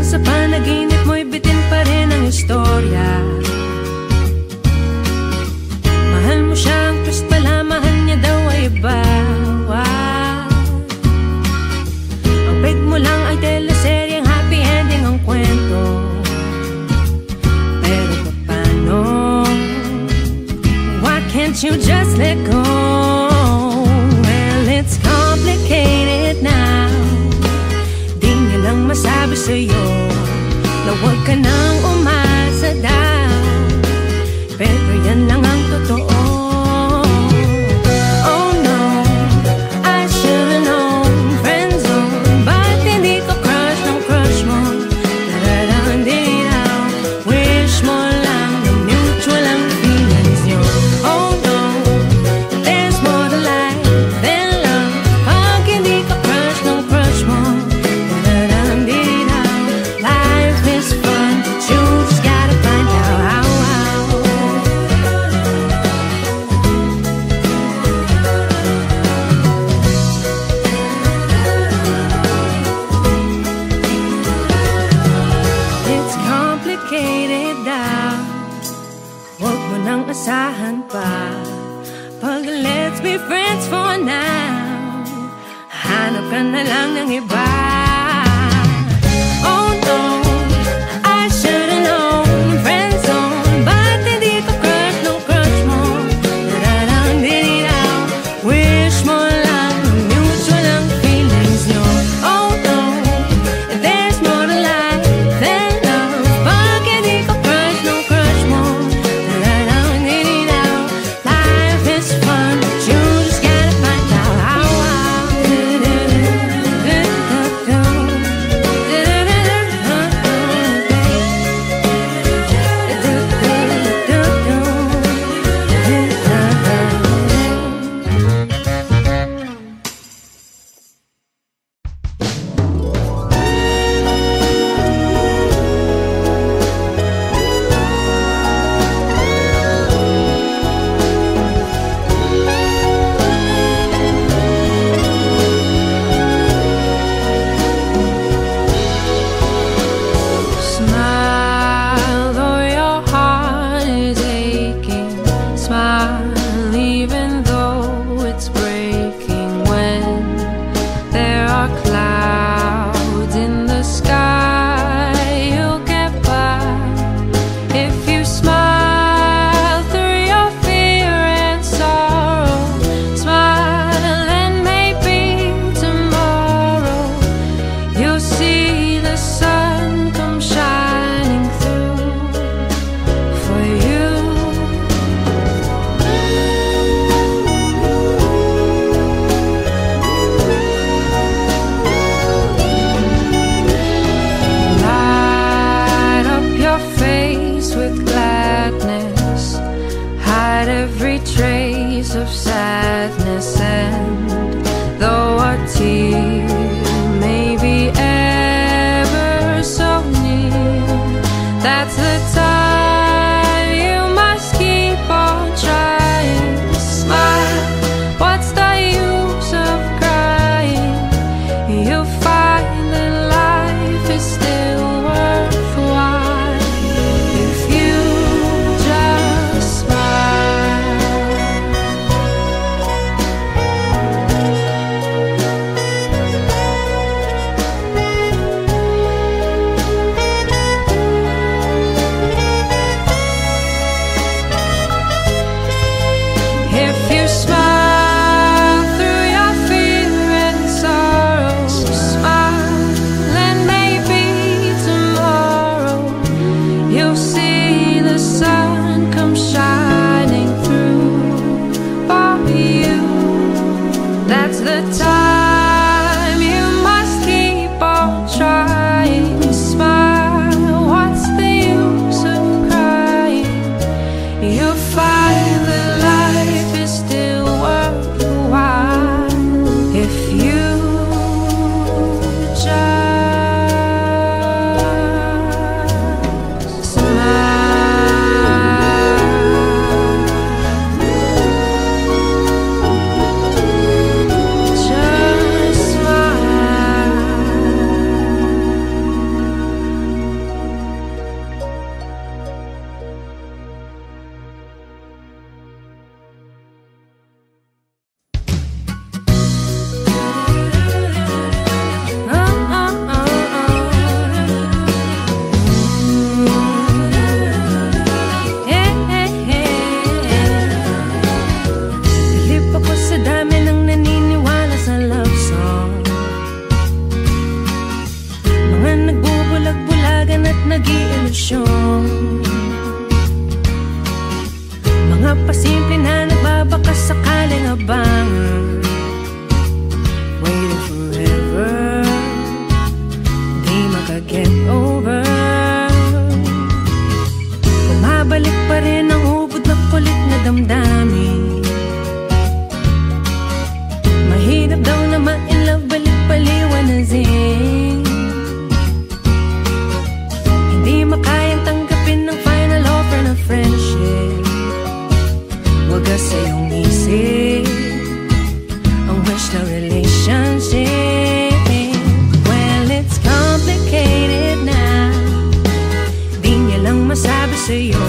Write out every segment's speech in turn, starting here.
sa panaginip mo'y bitin pa rin ang istorya. Mahal mo siya, ang twist pala, mahal niya daw ay iba. Ang big mo lang ay teleseryeng happy ending ang kwento. Pero paano? Why can't you just let go? Well, it's complicated now. Di niya lang masabi sa'yo na huwag ka nang umasa daw. Pero yan lang ang totoo. Oh no, I should've known. Friend zone, ba't hindi ka crush ng crush mo? Da-da-da-di-daw. Wish mo lang na mutual ang feelings nyo. Oh no, there's more to life than love. Pag hindi ka crush ng crush mo, da-da-da-di-daw. Life is fun, but you just gotta find out how. It's complicated daw. Huwag mo nang asahan pa. Pag let's be friends for now, hanap ka na lang ng iba. Oh no, I should've known. Friend zone, ba't hindi ka crush ng crush mo? Da-da-da-di-daw. Wish mo lang mutual ang feelings nyo. Oh no, there's more to life than love. Pag hindi ka crush ng crush mo, da-da-da-di-daw. Life is fun, but you just gotta find out how. Smile though your heart is aching. Smile even though it's breaking. When there are clouds in the sky, you'll get by. If you smile through your fear and sorrow, smile and maybe tomorrow you'll see the sun come shining through for you. Light up your face with gladness, hide every trace of sadness, and though a tear may be ever so near, that's the time you must keep on trying. Smile, what's the use of crying? You'll find that life is still worthwhile if you just smile. solusyon. Mga pasimple na nagbabakas sakaling abangan, waiting forever, di maka-get over. Bumabalik pa rin ang hubod na kulit na damdamin. Mahirap daw na ma-inlove, balik paliwanazin. Hindi makayang tanggapin ng final offer na friendship. Wagas sa iyong isip ang wish na relationship. Well, it's complicated now. Di niya lang masabi sa'yo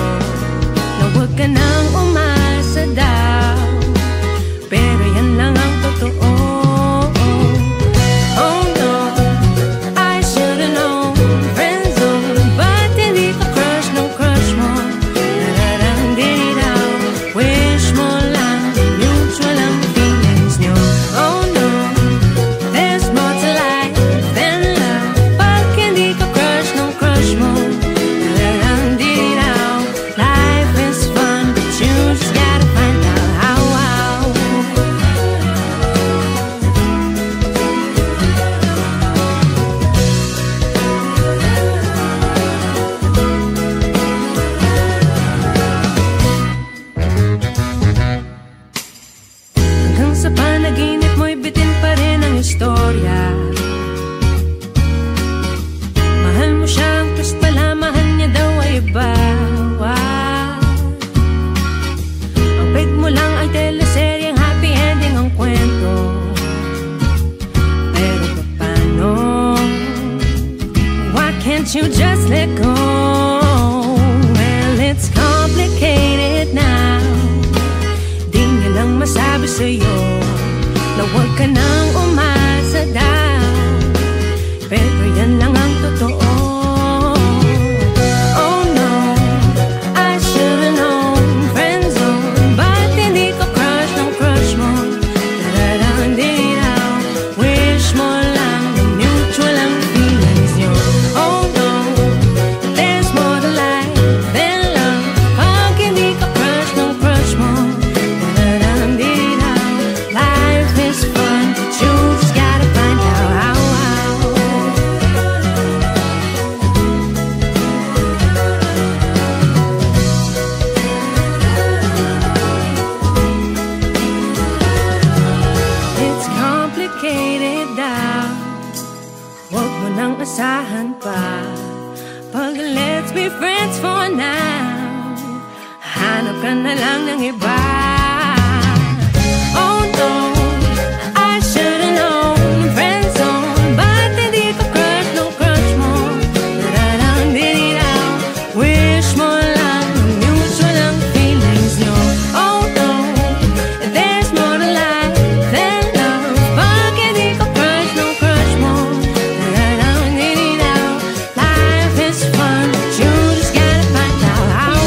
na huwag ka nang umasa daw. Pero yan lang ang totoo. Oh no, I should've known. Friend zone, ba't hindi ka crush nung crush mo? Nararang din daw, wish mo lang mutual ang feelings nyo. Oh no, there's more to life than love. Pag hindi ka crush nung crush mo, nararang din daw, life is fun, but you just gotta find out how. Hanggang sa panaginip mo'y bitin pa rin ang istorya. Mahal mo siya, ang twist pala, mahal niya daw ay iba. Ang big mo lang ay teleseryeng happy ending ang kwento. Pero paano? Why can't you just let go? Well, it's complicated now. Di niya lang masabi sa'yo na huwag ka nang umasa daw. Pero yan lang ang totoo. Oh no, I should've known. Friend zone, ba't hindi ka crush nung crush mo? Nararang din daw, wish mo lang mutual ang feelings nyo. Oh no, there's more to life than love. Pag hindi ka crush nung crush mo, nararang din daw, life is fun, but you just gotta find out how. It's complicated daw, huwag mo nang asahan pa. Pag let's be friends for now, hanap ka na lang ng iba. Oh no, I should've known. Friend zone, ba't hindi ka crush nung crush mo? Nararang din daw, wish mo lang mutual ang feelings nyo. Oh no, there's more to life than love. Pag hindi ka crush nung crush mo, nararang din daw, life is fun, but you just gotta find out how.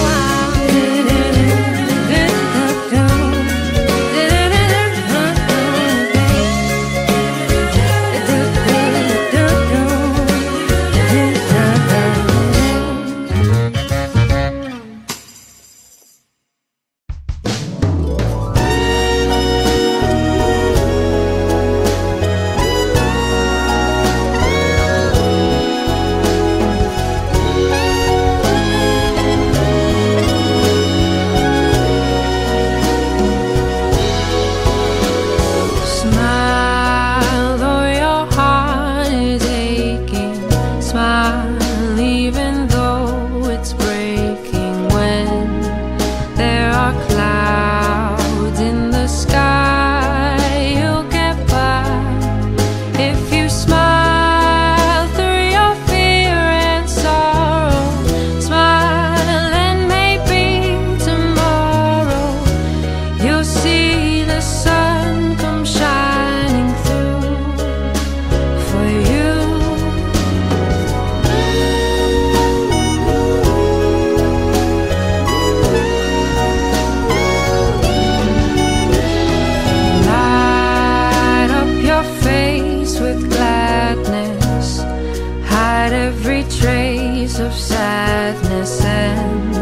years of sadness, and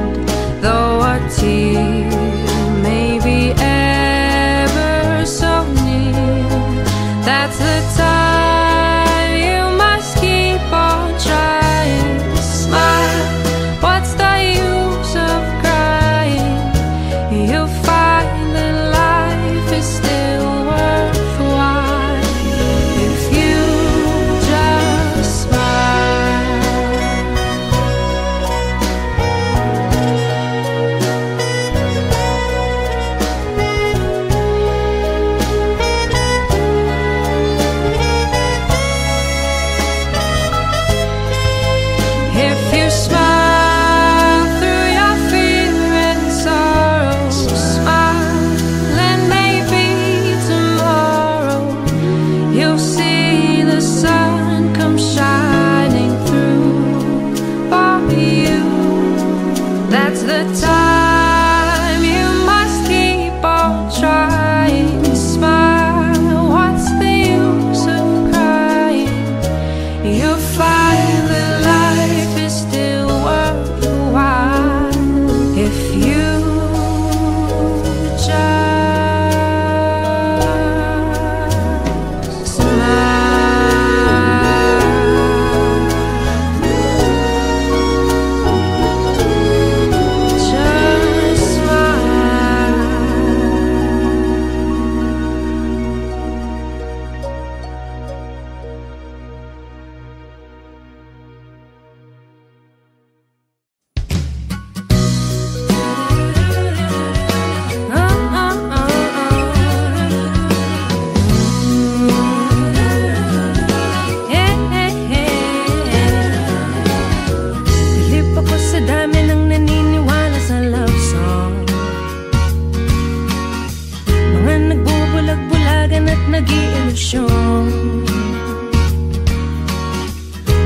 though a tear may be ever so near, that's the time you must keep on trying. Smile, what's the use of crying? You'll find that life is still worthwhile if you just smile. If you smile through your fear and sorrow, smile, and maybe tomorrow you'll see the sun come shining through for you. That's the time you must keep on trying. Smile, what's the use of crying? You'll find that life is still worthwhile if you just smile. Just smile. Bilib ako sa dami ng naniniwala sa love song, mga nagbubulag-bulagan at nag-iilusyon,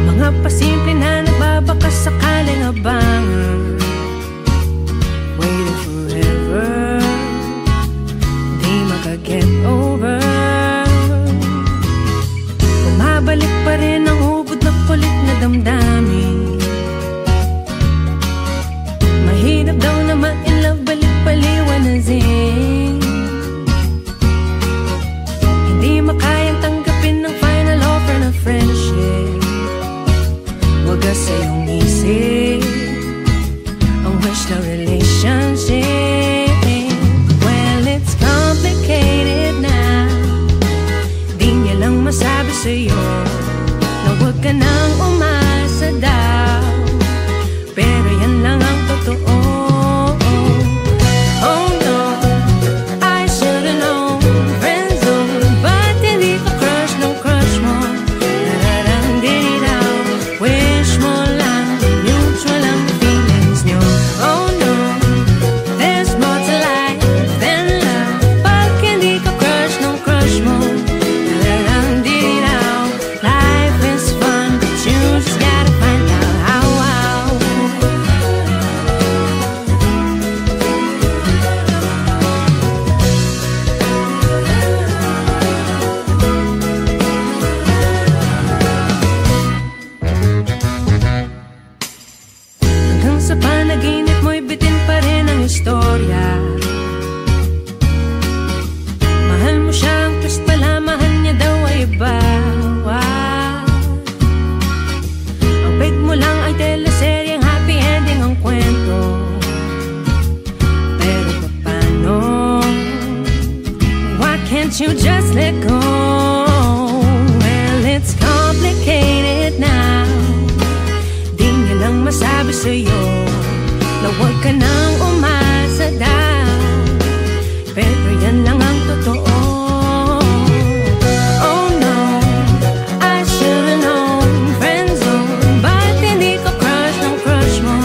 mga pasimple na nagbabakas sakaling abangan, waiting forever, di maka-get over. Bumabalik pa rin ang hubod na kulit na damdamin. Mahirap daw na ma-inlove, balik-paliwanazin. Hindi makayang tanggapin ng final offer na friendship. Wagas sa iyong isip ang wish na relationship. Well, it's complicated now. Di niya lang masabi sa'yo na huwag ka nang umasa daw, pero yan lang ang totoo. Oh no, I should've known. Friend zone, ba't hindi ka crush ng crush mo? Dararandinaw, wish mo lang mutual ang feelings nyo. Oh no, there's more to life than love. Pag hindi ka crush ng crush mo, dararandinaw, life is fun, but you just gotta find out how. Hanggang sa panaginip mo'y bitin pa rin ang istorya. Mahal mo siya, ang twist pala, mahal niya daw ay iba. Ang big mo lang ay teleseryeng happy ending ang kwento. Pero paano? Why can't you just let go? Well, it's complicated now. Di niya lang masabi sa'yo na huwag ka nang umasa daw, pero yan lang ang totoo. Oh no, I should've known. Friend zone, ba't hindi ka crush ng crush mo?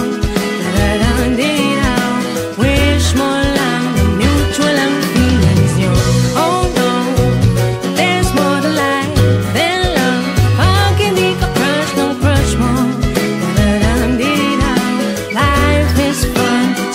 Dararandinaw, wish mo lang na mutual ang feelings nyo. Oh no, there's more to life than love. Pag hindi ka crush ng crush mo, dararandinaw, life is fun, but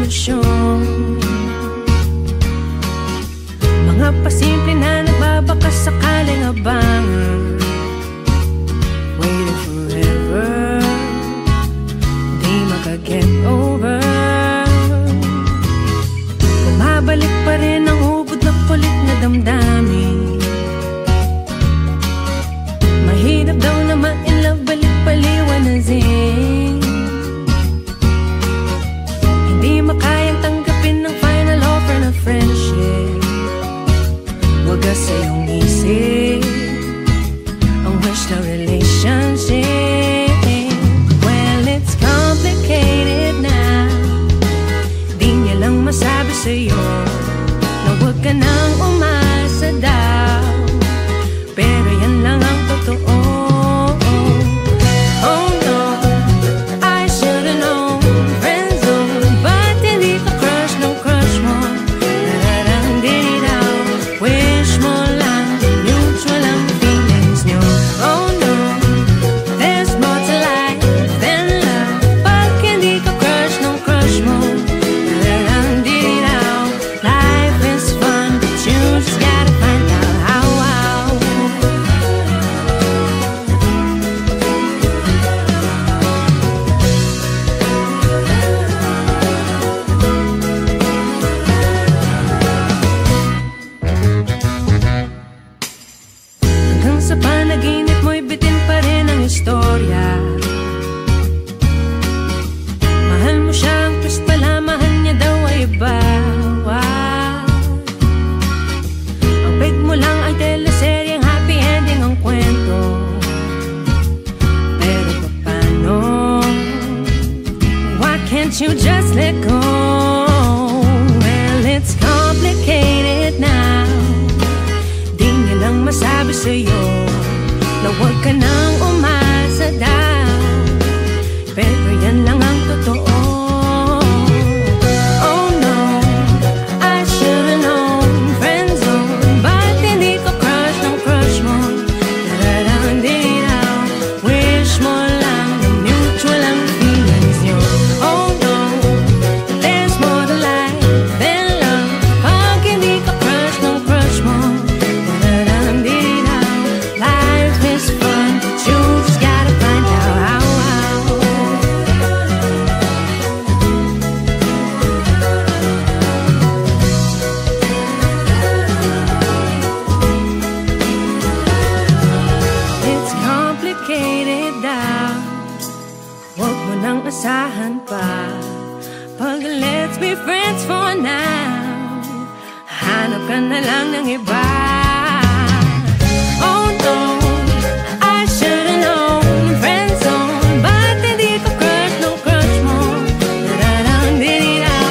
solusyon. Mga pasimple na nagbabakas sakaling abangan, waiting forever, di maka-get over. Bumabalik pa rin ang hubod na kulit na damdamin. Mahirap daw na ma-inlove, balik paliwanazin. Hindi makayang tanggapin ng final offer na friendship. Wagas sa iyong isip ang wish na relationship. Well, it's complicated now. Di niya lang masabi sa'yo na huwag ka nang umasa daw. Pero yan lang ang totoo. Oh no, I should've known. Friend zone, ba't hindi ka crush ng crush mo? Nararandinaw, wish mo lang mutual ang feelings nyo. Oh no, there's more to life than love. Pag hindi ka crush ng crush mo, nararandinaw, life is fun, but you just gotta find out how. Hanggang sa panaginip mo'y bitin pa rin ang istorya. Mahal mo siya, ang twist pala, mahal niya daw ay iba. Ang big mo lang ay teleseryeng happy ending ang kwento. Pero paano? Why can't you just let go? Well, it's complicated now. Di niya lang masabi sa'yo na huwag ka nang umasa daw. Pero yan lang ang totoo. Oh no, I should've known. Friend zone, ba't hindi ka crush ng crush mo? Nararandinaw, wish mo lang mutual ang feelings nyo. Oh no, there's more to life than love. Pag hindi ka crush ng crush mo, nararandinaw, life is fun, but you just gotta find out how. It's complicated daw. Huwag mo nang asahan pa. Pag let's be friends for now, hanap ka na lang ng iba. Oh no, I should've known. Friend zone, ba't hindi ka crush ng crush mo? Nararandinaw,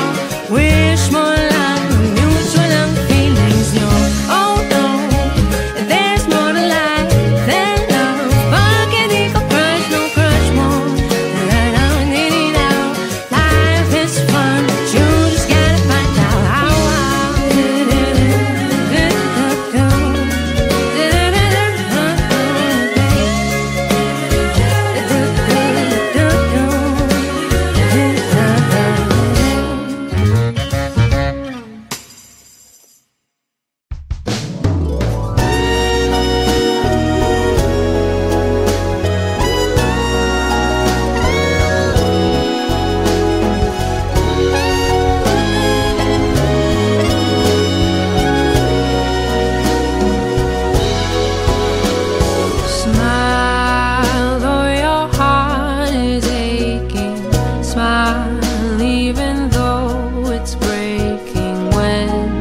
wish mo lang mutual ang feelings nyo. Oh no, there's more to life than love. Pag hindi ka crush ng crush mo, nararandinaw, life is fun, but you just gotta find out how. Smile, though your heart is aching. Smile, even though it's breaking. When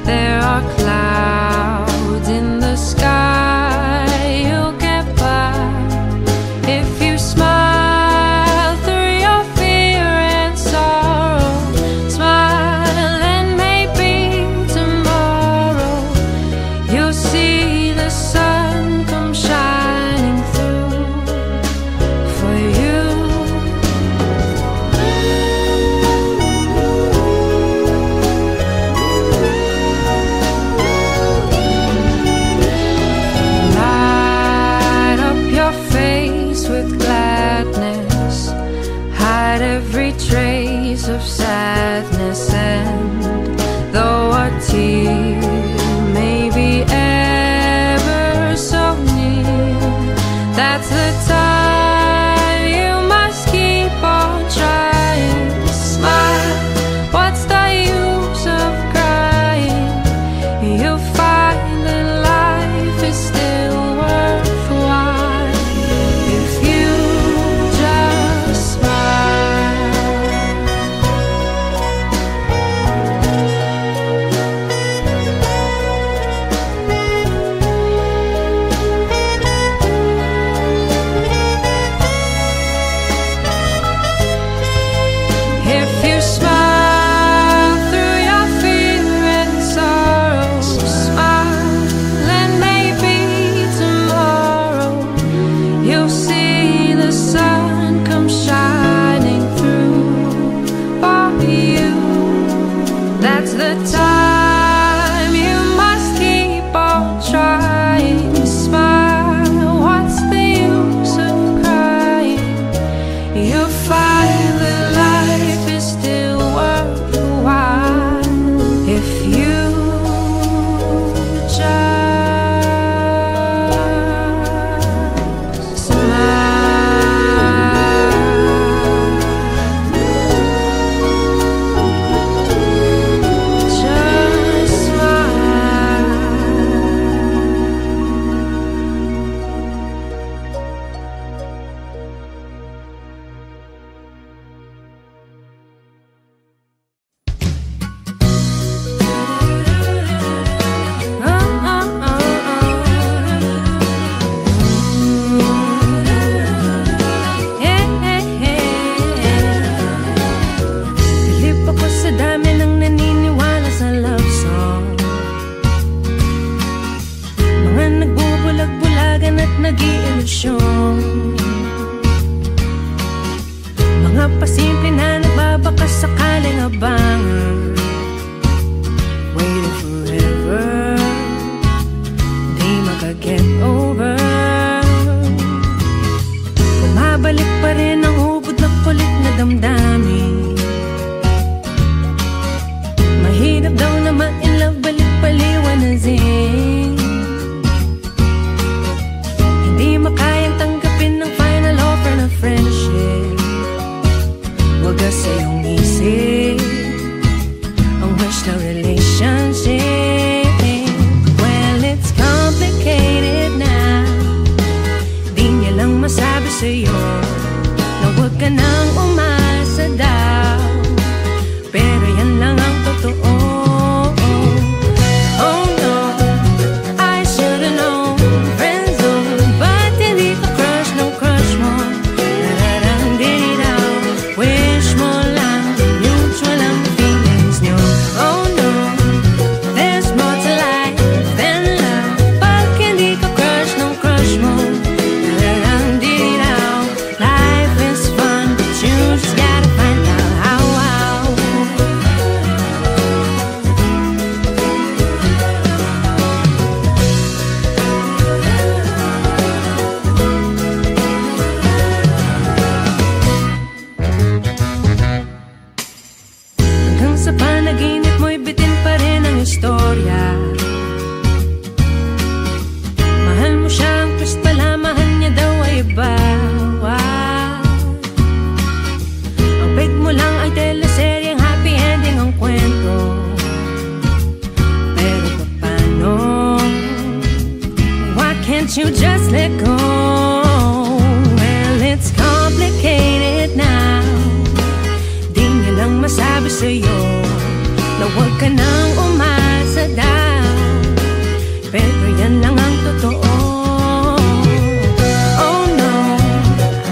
there are clouds in the sky, you'll get by. If you smile through your fear and sorrow, smile and maybe tomorrow you'll see the sun come shining through for you. Light up your face with gladness, hide every trace days of sadness, and though a tear may be ever so near, that's the time you must keep on trying. Smile, what's the use of crying? You'll find that life is still worthwhile if you just smile. If you smile through your fear and sorrow, smile, and maybe tomorrow you'll see the sun come shining through for you. That's the time you must keep on trying. Smile, what's the use of crying? You'll find that life is still worthwhile if you just smile. Just smile. Bilib ako sa dami ng naniniwala sa love song, mga nagbubulag-bulagan at nag-iilusyon, mga pasimple na nagbabakas sakaling abangan, waiting forever, di maka-get over. Bumabalik pa rin ang hubod na kulit na damdamin. Mahirap daw na ma-inlove, balik-paliwanazin. Hindi makayang tanggapin ng final offer na friendship. Wagas sa iyong isip ang wish na relationship. Well, it's complicated now. Di niya lang masabi sa'yo na huwag ka nang umasa daw, pero yan lang ang totoo. Oh no, I should've known. Friend zone, but hindi ka crush ng crush mo. Dararang-diri-daw, wish mo lang mutual ang feelings nyo. Oh no, there's more to life than love, pag hindi ka crush ng crush mo. Dararang-diri-daw, life is fun, but you just gotta find out how. Hanggang sa panaginip mo'y bitin pa rin ang istorya. Mahal mo siya, ang twist pala, mahal niya daw ay iba. Wow. Ang big mo lang ay teleseryeng happy ending ang kwento. Pero paano? Why can't you just let go? Well, it's complicated now. Di niya lang masabi sa'yo na huwag ka nang umasa daw, pero yan lang ang totoo. Oh no,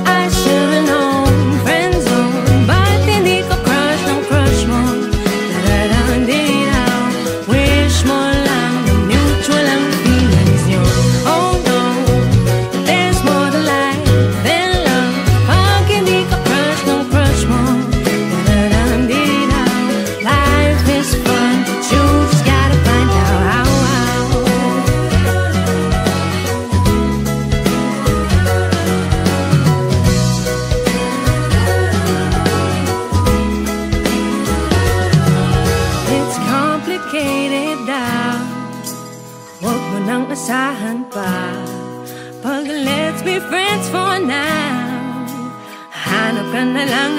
I should've known. Friend zone, but hindi ka crush ng crush mo. Dararang-diri-daw, wish mo lang mutual ang feelings nyo. Oh no, there's more to life than love, pag hindi ka crush ng crush mo. Dararang-diri-daw, life is fun, but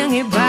ng iba.